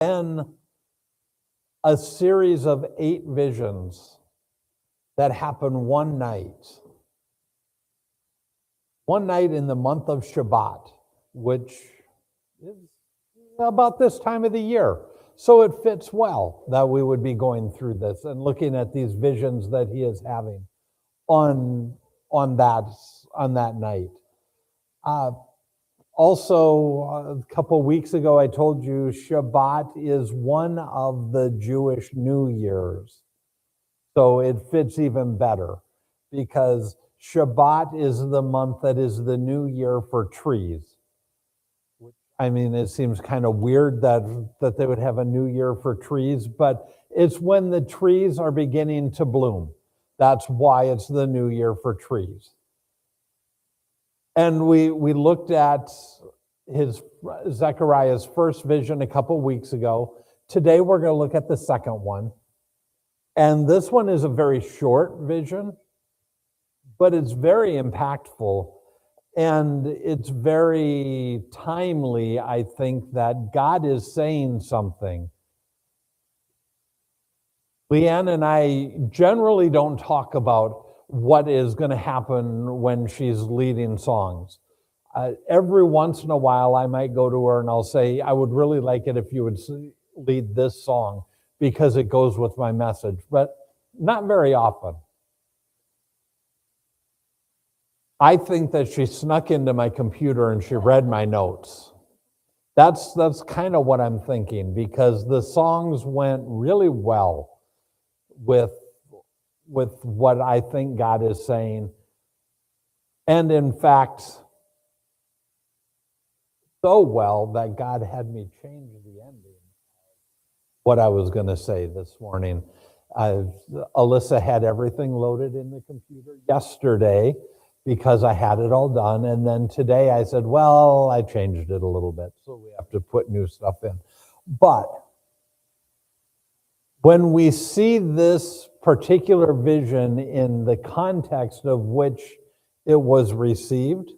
then a series of 8 visions that happen one night. One night in the month of Shabbat, which is about this time of the year. So it fits well that we would be going through this and looking at these visions that he is having on that night. Also, a couple weeks ago, I told you Shabbat is one of the Jewish New Years. So it fits even better because Shabbat is the month that is the new year for trees. I mean, it seems kind of weird that they would have a new year for trees, but it's when the trees are beginning to bloom. That's why it's the new year for trees. And we looked at Zechariah's first vision a couple weeks ago. Today we're going to look at the second one. And this one is a very short vision, but it's very impactful. And it's very timely, I think, that God is saying something. Leanne and I generally don't talk about what is going to happen when she's leading songs. Every once in a while, I might go to her and I'll say, I would really like it if you would lead this song because it goes with my message, but not very often. I think that she snuck into my computer and she read my notes. That's kind of what I'm thinking, because the songs went really well with what I think God is saying. And in fact, so well that God had me change the ending of what I was going to say this morning. Alyssa had everything loaded in the computer yesterday, because I had it all done. And then today I said, well, I changed it a little bit, so we have to put new stuff in. But when we see this particular vision in the context of which it was received,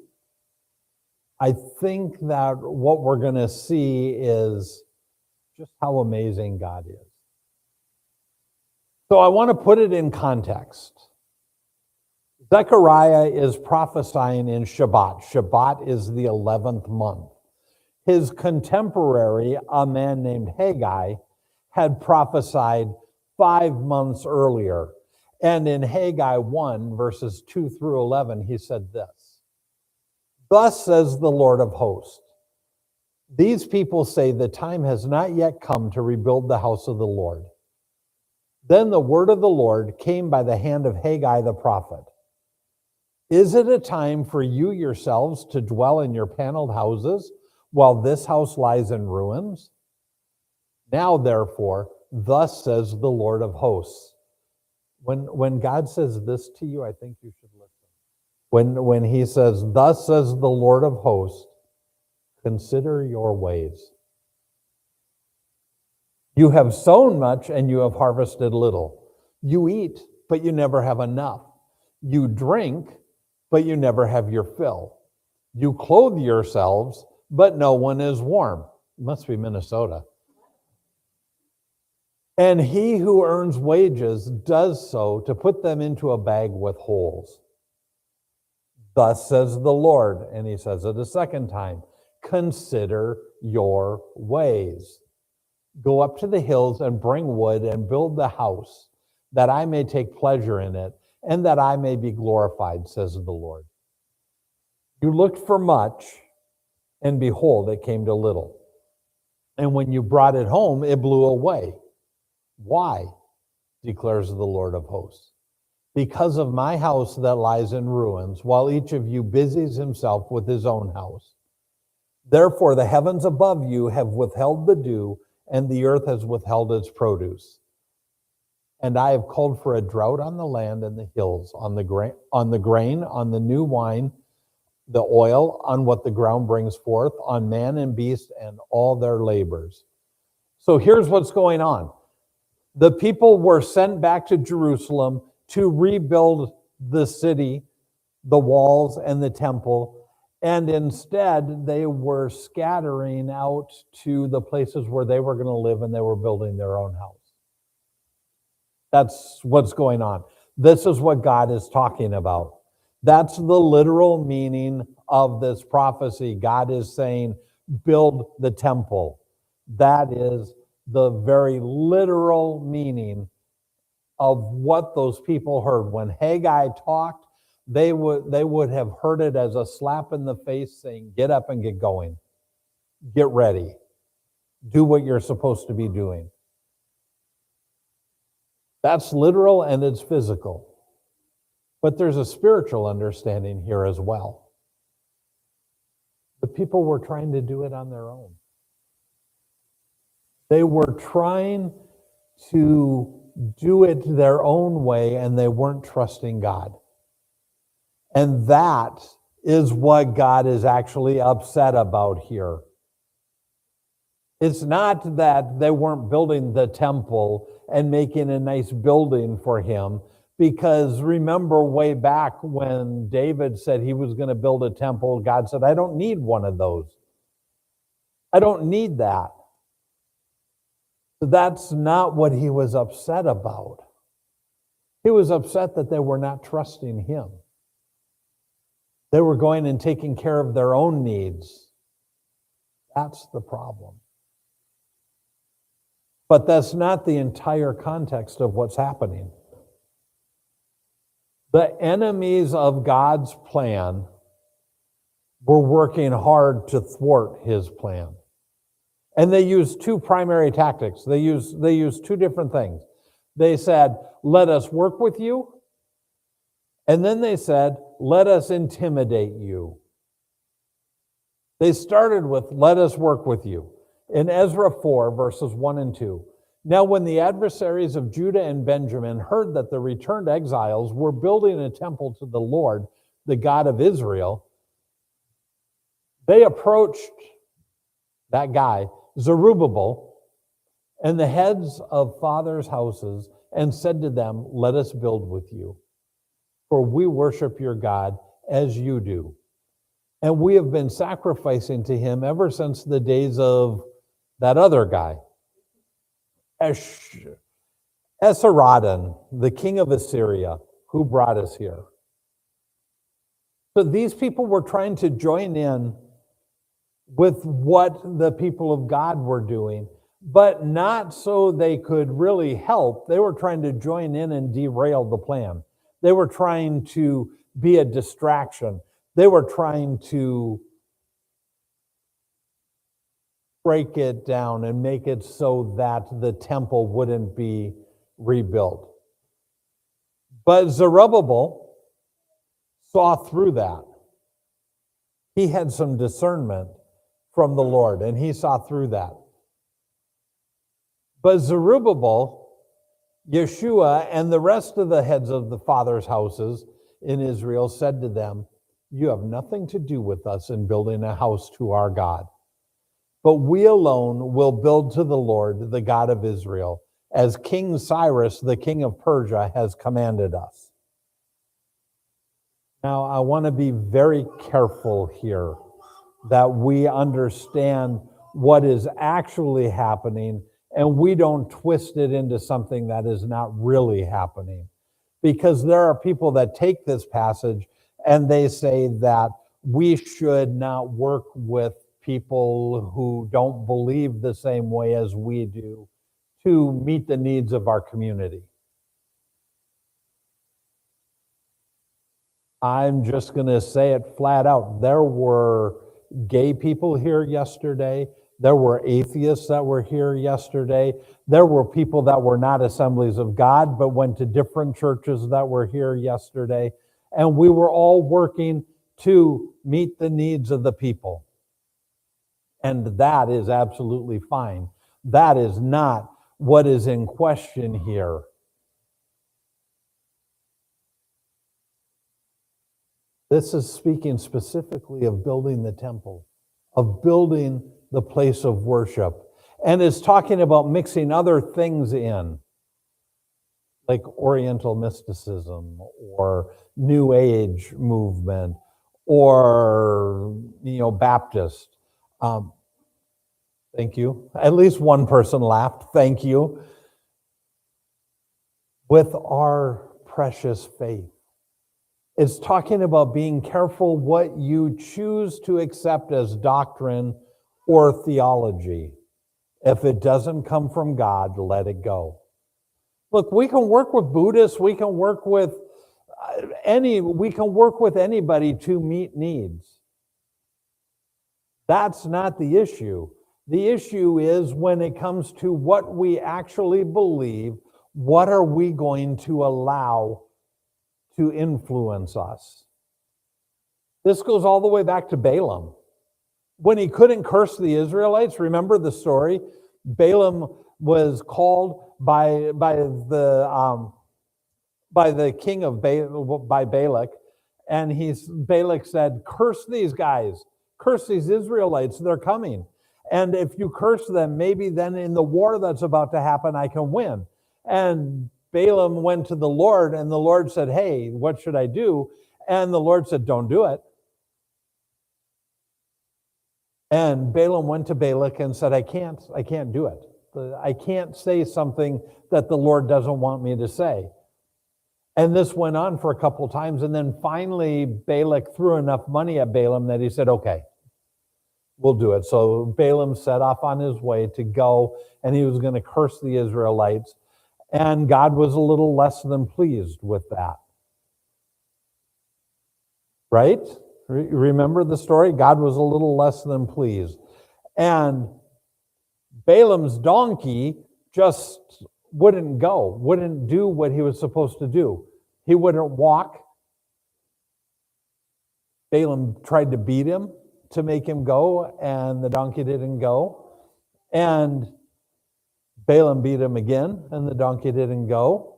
I think that what we're going to see is just how amazing God is. So I want to put it in context. Zechariah is prophesying in Shabbat. Shabbat is the 11th month. His contemporary, a man named Haggai, had prophesied 5 months earlier. And in Haggai 1, verses 2 through 11, he said this: "Thus says the Lord of hosts, these people say the time has not yet come to rebuild the house of the Lord. Then the word of the Lord came by the hand of Haggai the prophet. Is it a time for you yourselves to dwell in your paneled houses while this house lies in ruins? Now, therefore, thus says the Lord of hosts." When God says this to you, I think you should listen. When he says, "Thus says the Lord of hosts," consider your ways. You have sown much and you have harvested little. You eat, but you never have enough. You drink, but you never have your fill. You clothe yourselves, but no one is warm. It must be Minnesota. And he who earns wages does so to put them into a bag with holes. Thus says the Lord, and he says it a second time, consider your ways. Go up to the hills and bring wood and build the house, that I may take pleasure in it, and that I may be glorified, says the Lord. You looked for much, and behold, it came to little. And when you brought it home, it blew away. Why? Declares the Lord of hosts. Because of my house that lies in ruins, while each of you busies himself with his own house. Therefore, the heavens above you have withheld the dew, and the earth has withheld its produce. And I have called for a drought on the land and the hills, on the grain, on the new wine, the oil, on what the ground brings forth, on man and beast and all their labors. So here's what's going on. The people were sent back to Jerusalem to rebuild the city, the walls, and the temple. And instead, they were scattering out to the places where they were going to live, and they were building their own house. That's what's going on. This is what God is talking about. That's the literal meaning of this prophecy. God is saying, build the temple. That is the very literal meaning of what those people heard. When Haggai talked, they would have heard it as a slap in the face saying, get up and get going. Get ready. Do what you're supposed to be doing. That's literal and it's physical. But there's a spiritual understanding here as well. The people were trying to do it on their own. They were trying to do it their own way, and they weren't trusting God. And that is what God is actually upset about here. It's not that they weren't building the temple and making a nice building for him, because remember way back when David said he was going to build a temple, God said, I don't need one of those. I don't need that. That's not what he was upset about. He was upset that they were not trusting him. They were going and taking care of their own needs. That's the problem. But that's not the entire context of what's happening. The enemies of God's plan were working hard to thwart his plan. And they used two primary tactics. They used two different things. They said, let us work with you. And then they said, let us intimidate you. They started with, let us work with you. In Ezra 4, verses 1 and 2. Now when the adversaries of Judah and Benjamin heard that the returned exiles were building a temple to the Lord, the God of Israel, they approached that guy, Zerubbabel, and the heads of fathers' houses, and said to them, let us build with you, for we worship your God as you do. And we have been sacrificing to him ever since the days of that other guy, Esarhaddon, the king of Assyria, who brought us here. So these people were trying to join in with what the people of God were doing, but not so they could really help. They were trying to join in and derail the plan. They were trying to be a distraction. They were trying to break it down and make it so that the temple wouldn't be rebuilt. But Zerubbabel saw through that. He had some discernment from the Lord, and he saw through that. But Zerubbabel, Yeshua, and the rest of the heads of the fathers' houses in Israel said to them, you have nothing to do with us in building a house to our God. But we alone will build to the Lord, the God of Israel, as King Cyrus, the king of Persia, has commanded us. Now, I want to be very careful here that we understand what is actually happening and we don't twist it into something that is not really happening. Because there are people that take this passage and they say that we should not work with people who don't believe the same way as we do to meet the needs of our community. I'm just going to say it flat out. There were gay people here yesterday. There were atheists that were here yesterday. There were people that were not Assemblies of God, but went to different churches that were here yesterday. And we were all working to meet the needs of the people. And that is absolutely fine. That is not what is in question here. This is speaking specifically of building the temple, of building the place of worship. And is talking about mixing other things in, like Oriental mysticism or New Age movement or, Baptist. Thank you. At least one person laughed. Thank you. With our precious faith. It's talking about being careful what you choose to accept as doctrine or theology. If it doesn't come from God, let it go. Look, we can work with Buddhists, we can work with anybody to meet needs. That's not the issue. The issue is when it comes to what we actually believe, what are we going to allow to influence us? This goes all the way back to Balaam. When he couldn't curse the Israelites, remember the story? Balaam was called by the king of by Balak, and Balak said, "Curse these guys, curse these Israelites, they're coming. And if you curse them, maybe then in the war that's about to happen, I can win." And Balaam went to the Lord, and the Lord said, "Hey, what should I do?" And the Lord said, "Don't do it." And Balaam went to Balak and said, I can't do it. I can't say something that the Lord doesn't want me to say. And this went on for a couple times. And then finally, Balak threw enough money at Balaam that he said, okay, we'll do it. So Balaam set off on his way to go, and he was going to curse the Israelites. And God was a little less than pleased with that. Right? Remember the story? God was a little less than pleased. And Balaam's donkey just wouldn't go, wouldn't do what he was supposed to do. He wouldn't walk. Balaam tried to beat him to make him go, and the donkey didn't go. And Balaam beat him again, and the donkey didn't go.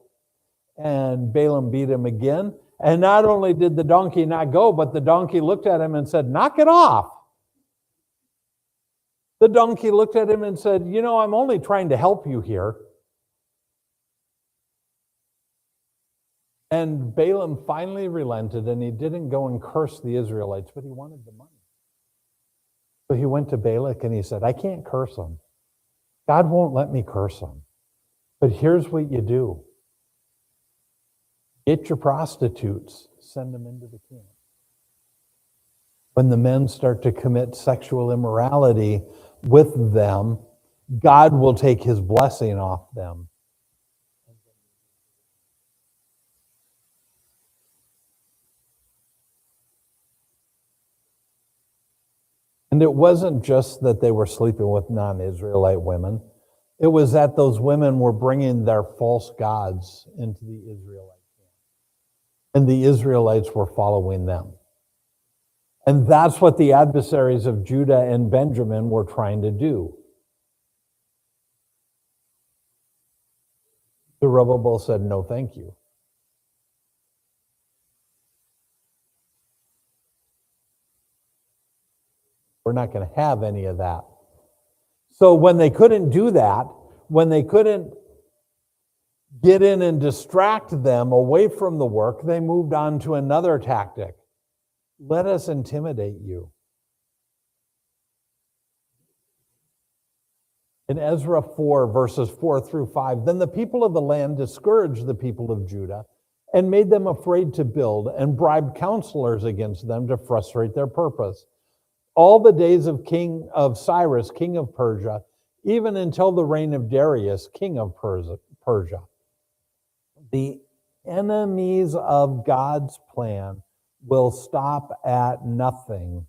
And Balaam beat him again. And not only did the donkey not go, but the donkey looked at him and said, "Knock it off." The donkey looked at him and said, "I'm only trying to help you here." And Balaam finally relented, and he didn't go and curse the Israelites, but he wanted the money. So he went to Balak and he said, "I can't curse them. God won't let me curse them. But here's what you do. Get your prostitutes, send them into the camp. When the men start to commit sexual immorality with them, God will take his blessing off them." And it wasn't just that they were sleeping with non-Israelite women. It was that those women were bringing their false gods into the Israelite camp. And the Israelites were following them. And that's what the adversaries of Judah and Benjamin were trying to do. Zerubbabel said, "No, thank you." We're not going to have any of that. So when they couldn't do that, when they couldn't get in and distract them away from the work, they moved on to another tactic. Let us intimidate you. In Ezra 4, verses 4 through 5, then the people of the land discouraged the people of Judah and made them afraid to build and bribed counselors against them to frustrate their purpose. All the days of Cyrus, king of Persia, even until the reign of Darius, king of Persia. The enemies of God's plan will stop at nothing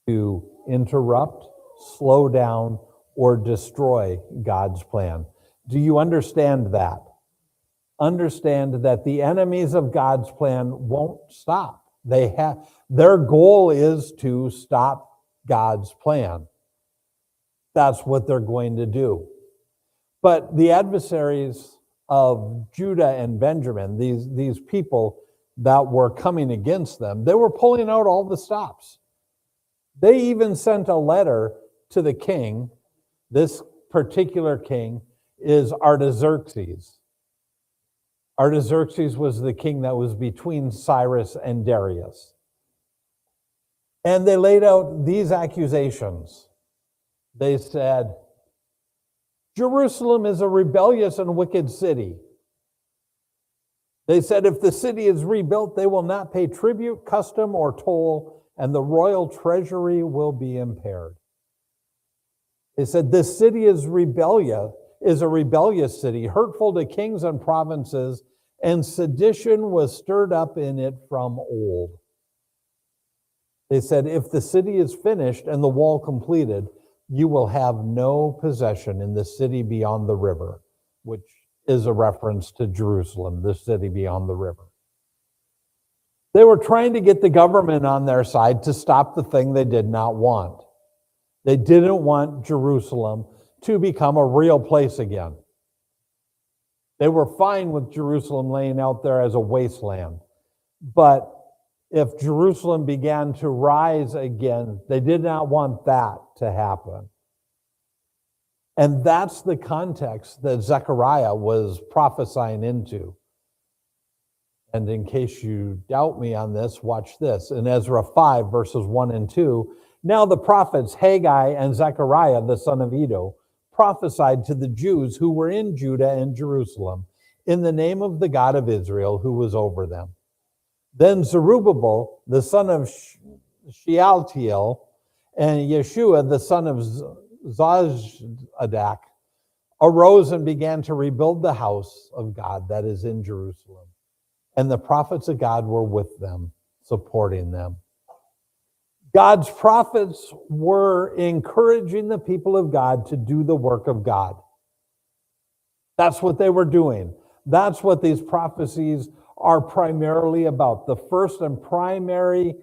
to interrupt, slow down, or destroy God's plan. Do you understand that? Understand that the enemies of God's plan won't stop. Their goal is to stop God's plan. That's what they're going to do. But the adversaries of Judah and Benjamin, these people that were coming against them, they were pulling out all the stops. They even sent a letter to the king. This particular king is Artaxerxes. Artaxerxes was the king that was between Cyrus and Darius. And they laid out these accusations. They said, Jerusalem is a rebellious and wicked city. They said, if the city is rebuilt, they will not pay tribute, custom, or toll, and the royal treasury will be impaired. They said, this city is a rebellious city, hurtful to kings and provinces, and sedition was stirred up in it from old. They said, if the city is finished and the wall completed, you will have no possession in the city beyond the river, which is a reference to Jerusalem, the city beyond the river. They were trying to get the government on their side to stop the thing they did not want. They didn't want Jerusalem to become a real place again. They were fine with Jerusalem laying out there as a wasteland. But if Jerusalem began to rise again, they did not want that to happen. And that's the context that Zechariah was prophesying into. And in case you doubt me on this, watch this. In Ezra 5, verses 1 and 2, now the prophets Haggai and Zechariah, the son of Iddo, prophesied to the Jews who were in Judah and Jerusalem in the name of the God of Israel who was over them. Then Zerubbabel, the son of Shealtiel, and Yeshua, the son of Zozadak, arose and began to rebuild the house of God that is in Jerusalem. And the prophets of God were with them, supporting them. God's prophets were encouraging the people of God to do the work of God. That's what they were doing. That's what these prophecies are primarily about. The first and primary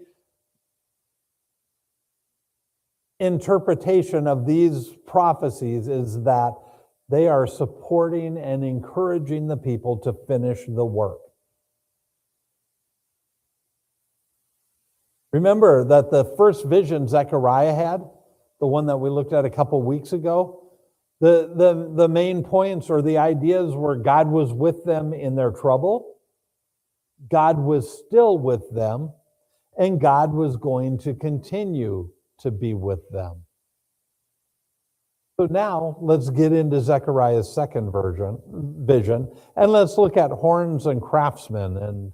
interpretation of these prophecies is that they are supporting and encouraging the people to finish the work. Remember that the first vision Zechariah had, the one that we looked at a couple weeks ago, the main points or the ideas were God was with them in their trouble, God was still with them, and God was going to continue to be with them. So now let's get into Zechariah's second vision, and let's look at horns and craftsmen and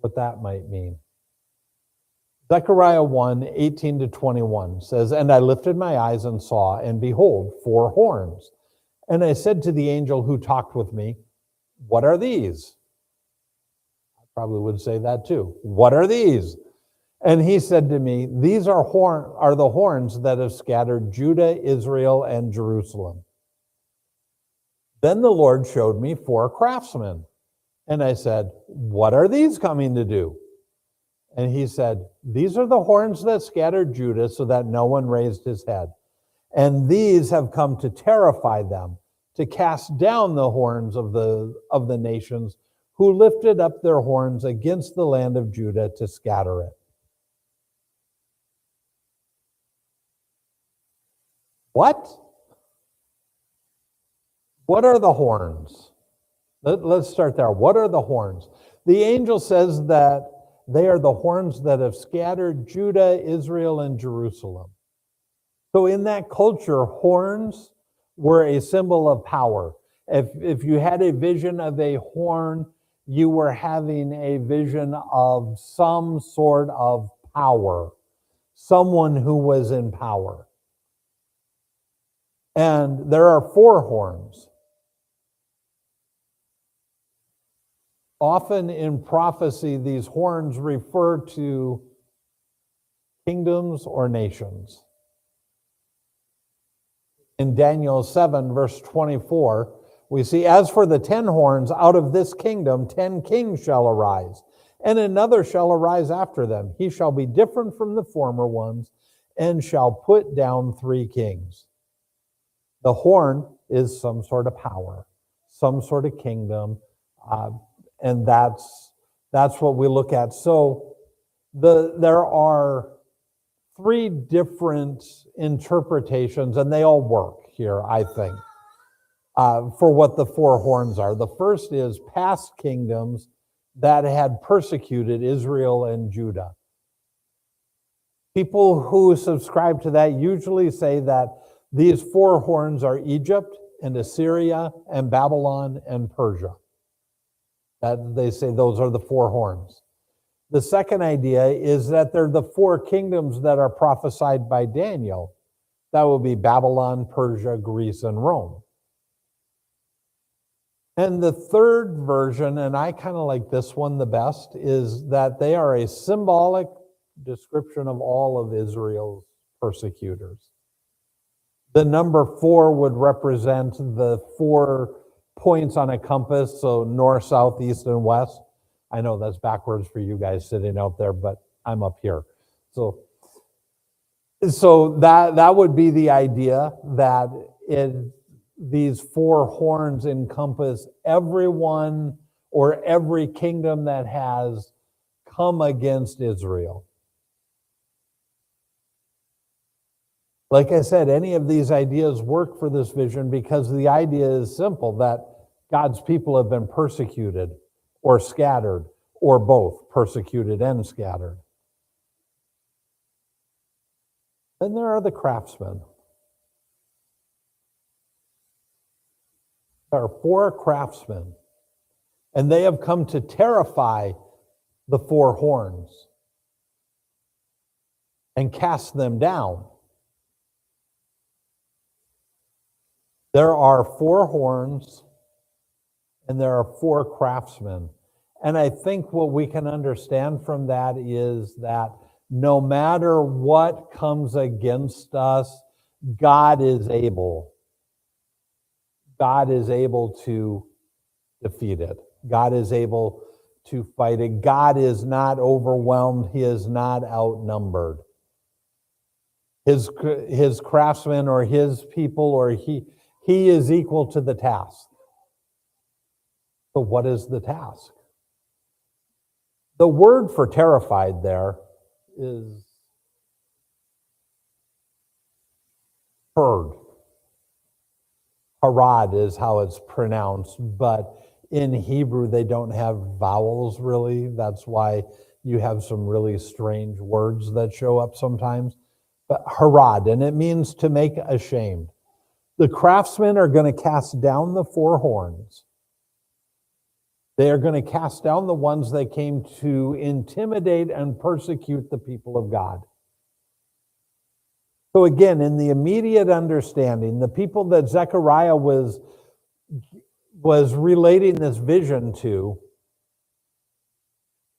what that might mean. Zechariah 1, 18 to 21 says, And I lifted my eyes and saw, and behold, 4 horns. And I said to the angel who talked with me, What are these? I probably would say that too. What are these? And he said to me, These are the horns that have scattered Judah, Israel, and Jerusalem. Then the Lord showed me 4 craftsmen. And I said, What are these coming to do? And he said, These are the horns that scattered Judah so that no one raised his head. And these have come to terrify them, to cast down the horns of the nations who lifted up their horns against the land of Judah to scatter it. What? What are the horns? Let's start there. What are the horns? The angel says that they are the horns that have scattered Judah, Israel, and Jerusalem. So in that culture, horns were a symbol of power. If you had a vision of a horn, you were having a vision of some sort of power, someone who was in power. And there are 4 horns. Often in prophecy, these horns refer to kingdoms or nations. In Daniel 7, verse 24, we see, As for the 10 horns, out of this kingdom 10 kings shall arise, and another shall arise after them. He shall be different from the former ones, and shall put down 3 kings. The horn is some sort of power, some sort of kingdom, and that's what we look at. So there are 3 different interpretations, and they all work here, I think. for what the four horns are. The first is past kingdoms that had persecuted Israel and Judah. People who subscribe to that usually say that these four horns are Egypt and Assyria and Babylon and Persia. That they say those are the four horns. The second idea is that they're the four kingdoms that are prophesied by Daniel. That would be Babylon, Persia, Greece, and Rome. And the third version, and I kind of like this one the best, is that they are a symbolic description of all of Israel's persecutors. The number 4 would represent the 4 points on a compass, so north, south, east, and west. I know that's backwards for you guys sitting out there, but I'm up here. So that would be the idea, that these 4 horns encompass everyone or every kingdom that has come against Israel. Like I said, any of these ideas work for this vision because the idea is simple, that God's people have been persecuted or scattered, or both, persecuted and scattered. Then there are the craftsmen. There are 4 craftsmen, and they have come to terrify the 4 horns and cast them down. There are 4 horns and there are 4 craftsmen. And I think what we can understand from that is that no matter what comes against us, God is able. God is able to defeat it. God is able to fight it. God is not overwhelmed. He is not outnumbered. His craftsmen or his people or he is equal to the task. So what is the task? The word for terrified there is heard. Harad is how it's pronounced, but in Hebrew they don't have vowels really. That's why you have some really strange words that show up sometimes. But harad, and it means to make ashamed. The craftsmen are going to cast down the 4 horns. They are going to cast down the ones that came to intimidate and persecute the people of God. So again, in the immediate understanding, the people that Zechariah was relating this vision to,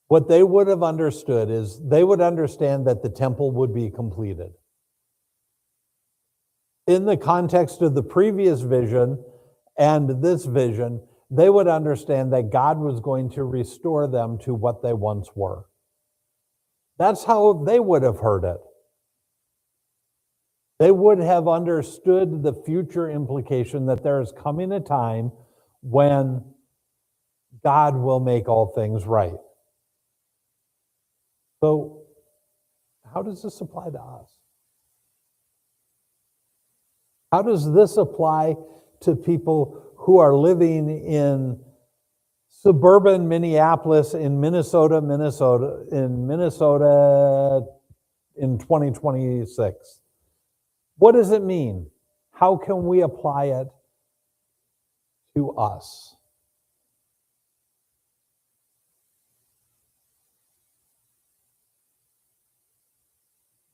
what they would have understood is they would understand that the temple would be completed. In the context of the previous vision and this vision, they would understand that God was going to restore them to what they once were. That's how they would have heard it. They would have understood the future implication that there is coming a time when God will make all things right. So, how does this apply to us? How does this apply to people who are living in suburban Minneapolis, in Minnesota in 2026? What does it mean? How can we apply it to us?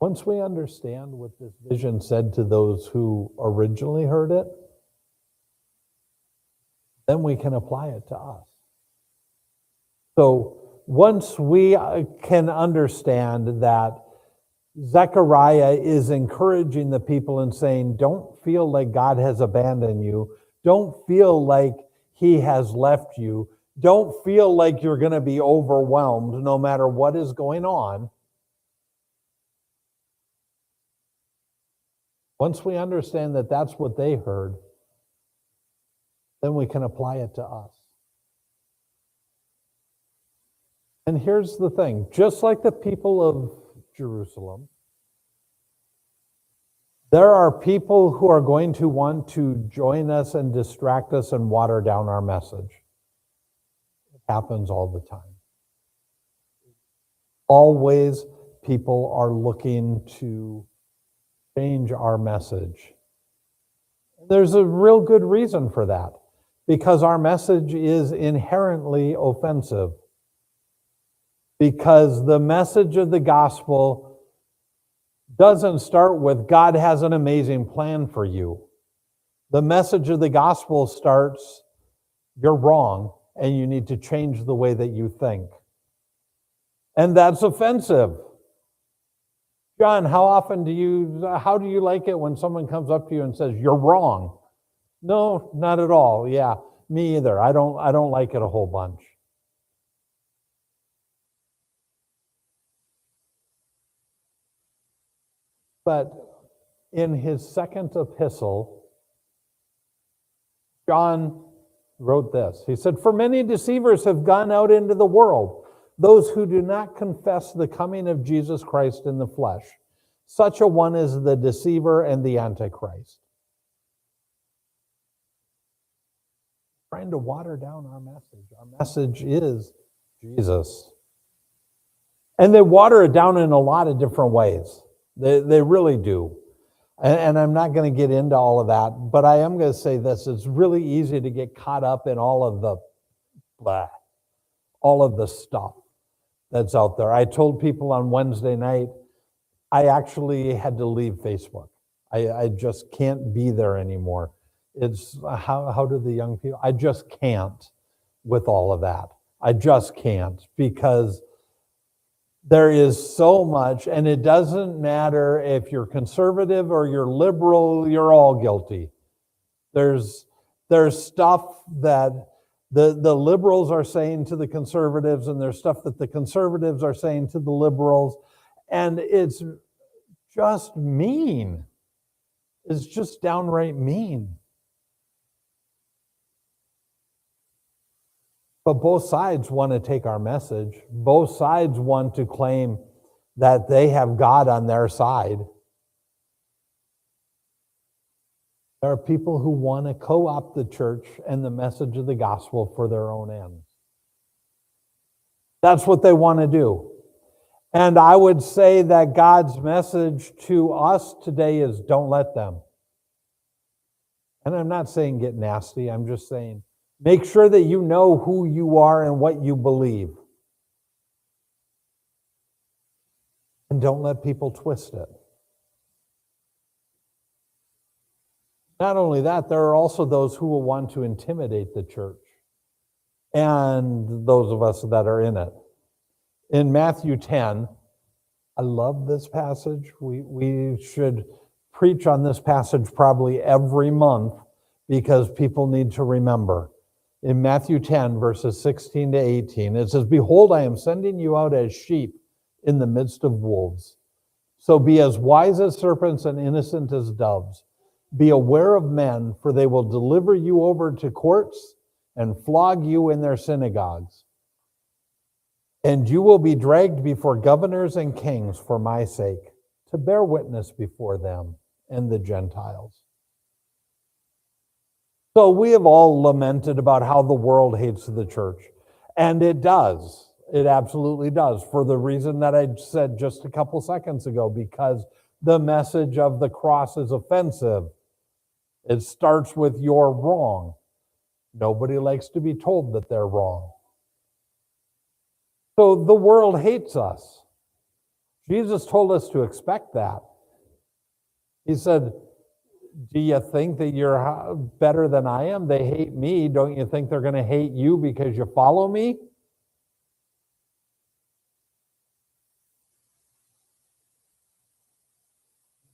Once we understand what this vision said to those who originally heard it, then we can apply it to us. So once we can understand that Zechariah is encouraging the people and saying, don't feel like God has abandoned you. Don't feel like he has left you. Don't feel like you're going to be overwhelmed no matter what is going on. Once we understand that that's what they heard, then we can apply it to us. And here's the thing, just like the people of Jerusalem, There are people who are going to want to join us and distract us and water down our message. It happens all the time. Always people are looking to change our message. There's a real good reason for that, because our message is inherently offensive. Because the message of the gospel doesn't start with God has an amazing plan for you. The message of the gospel starts, you're wrong and you need to change the way that you think. And that's offensive. John, how do you like it when someone comes up to you and says, you're wrong? No, not at all. Yeah, me either. I don't like it a whole bunch. But in his second epistle, John wrote this. He said, for many deceivers have gone out into the world, those who do not confess the coming of Jesus Christ in the flesh. Such a one is the deceiver and the Antichrist. Trying to water down our message. Our message is Jesus. And they water it down in a lot of different ways. They really do. And I'm not going to get into all of that, but I am going to say this. It's really easy to get caught up in all of the stuff that's out there. I told people on Wednesday night, I actually had to leave Facebook. I just can't be there anymore. It's how do the young people? I just can't with all of that. I just can't, because there is so much, and it doesn't matter if you're conservative or you're liberal, you're all guilty. There's stuff that the liberals are saying to the conservatives, and there's stuff that the conservatives are saying to the liberals, and it's just mean. It's just downright mean. But both sides want to take our message. Both sides want to claim that they have God on their side. There are people who want to co-opt the church and the message of the gospel for their own ends. That's what they want to do. And I would say that God's message to us today is don't let them. And I'm not saying get nasty. I'm just saying make sure that you know who you are and what you believe. And don't let people twist it. Not only that, there are also those who will want to intimidate the church and those of us that are in it. In Matthew 10, I love this passage. We should preach on this passage probably every month because people need to remember. In Matthew 10, verses 16 to 18, it says, behold, I am sending you out as sheep in the midst of wolves. So be as wise as serpents and innocent as doves. Be aware of men, for they will deliver you over to courts and flog you in their synagogues. And you will be dragged before governors and kings for my sake, to bear witness before them and the Gentiles. So we have all lamented about how the world hates the church. And it does. It absolutely does, for the reason that I said just a couple seconds ago, because the message of the cross is offensive. It starts with you're wrong. Nobody likes to be told that they're wrong. So the world hates us. Jesus told us to expect that. He said, do you think that you're better than I am? They hate me. Don't you think they're going to hate you because you follow me?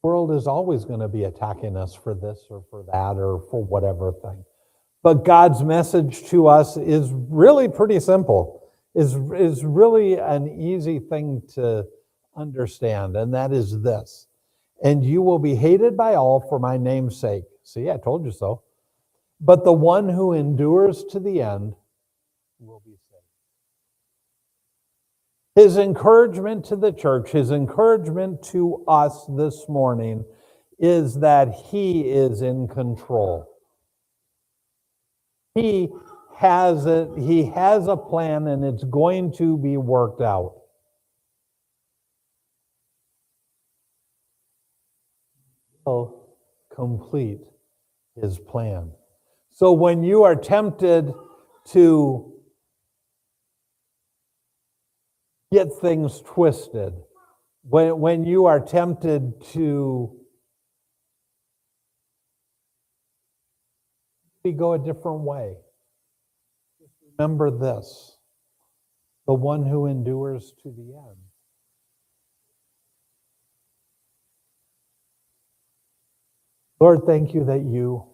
The world is always going to be attacking us for this or for that or for whatever thing. But God's message to us is really pretty simple. Is really an easy thing to understand, and that is this. And you will be hated by all for my name's sake. See, I told you so. But the one who endures to the end will be saved. His encouragement to the church, his encouragement to us this morning is that he is in control. He has a plan, and it's going to be worked out. He'll complete his plan. So when you are tempted to get things twisted, when you are tempted to go a different way, remember this: the one who endures to the end. Lord, thank you that you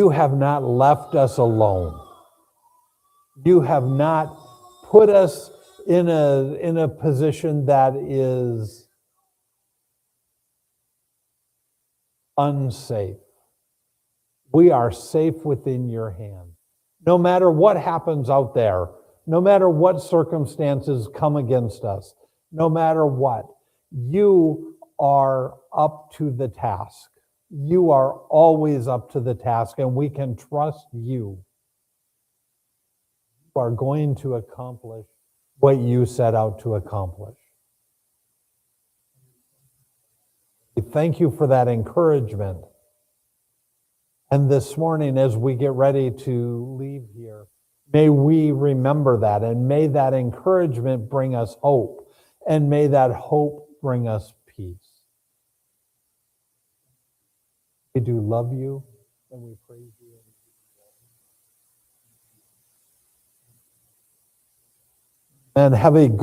have not left us alone. You have not put us in a position that is unsafe. We are safe within your hand. No matter what happens out there, no matter what circumstances come against us, no matter what, you are up to the task. You are always up to the task, and we can trust you. You are going to accomplish what you set out to accomplish. We thank you for that encouragement. And this morning, as we get ready to leave here, may we remember that, and may that encouragement bring us hope, and may that hope bring us peace. We do love you, and we praise you. And have a